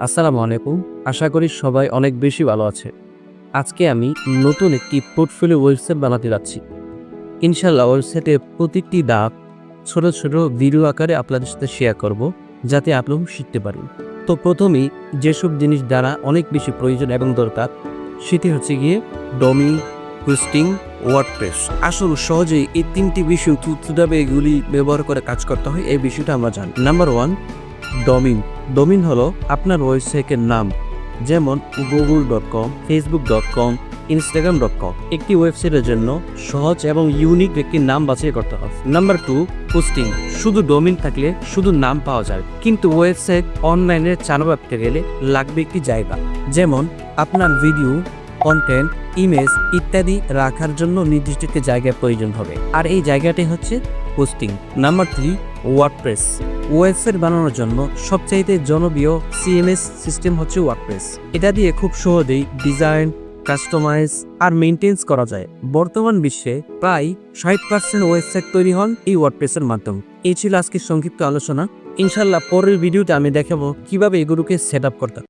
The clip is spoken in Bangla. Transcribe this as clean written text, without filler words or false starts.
আসসালামু আলাইকুম। আশা করি সবাই অনেক বেশি ভালো আছে। আজকে আমি নতুন একটি পোর্টফোলিও ওয়েবসাইট বানাতে যাচ্ছি। ইনশাআল্লাহ ওয়েবসাইটে প্রতিটি ধাপ ছোট, ছোট ভিডিও আকারে আপনাদের সাথে শেয়ার করব, যাতে আপনিও শিখতে পারেন। তো প্রথমেই যেসব জিনিস দ্বারা অনেক বেশি প্রয়োজন এবং দরকার, সেটি হচ্ছে গিয়ে ডোমেইন, হোস্টিং, ওয়ার্ডপ্রেস। আসলে সহজেই এই ৩টি বিষয় কিভাবে এগুলি ব্যবহার করে কাজ করতে হয় এই বিষয়টা আমরা জানি। Number 1, domain. ডোমেইন হলো আপনার ওয়েবসাইটের নাম, যেমন google.com, facebook.com, instagram.com। একটি ওয়েবসাইটের জন্য সহজ এবং ইউনিক একটি নাম বাছাই করতে হবে। Number 2, hosting. শুধু ডোমেইন থাকলে শুধু নাম পাওয়া যায়, কিন্তু ওয়েবসাইট অনলাইনে চালু রাখতে গেলে লাগবে একটি জায়গা, যেমন আপনার ভিডিও, কন্টেন্ট, ইমেজ ইত্যাদি রাখার জন্য নির্দিষ্ট একটি জায়গার প্রয়োজন হবে, আর এই জায়গাটি হচ্ছে হোস্টিং। Number 3, WordPress. ওয়েবসাইট বানানোর জন্য সবচাইতে জনপ্রিয় সিএমএস সিস্টেম হচ্ছে ওয়ার্ডপ্রেস। এটা দিয়ে খুব সহজেই ডিজাইন, কাস্টমাইজ আর মেইনটেইন করা যায়। বর্তমান বিশ্বে প্রায় 60% ওয়েবসাইট তৈরি হন এই ওয়ার্ডপ্রেসের মাধ্যমে। এই ছিল আজকের সংক্ষিপ্ত আলোচনা। ইনশাল্লাহ পরের ভিডিওতে আমি দেখাবো কিভাবে এগুলোকে সেট আপ করতে।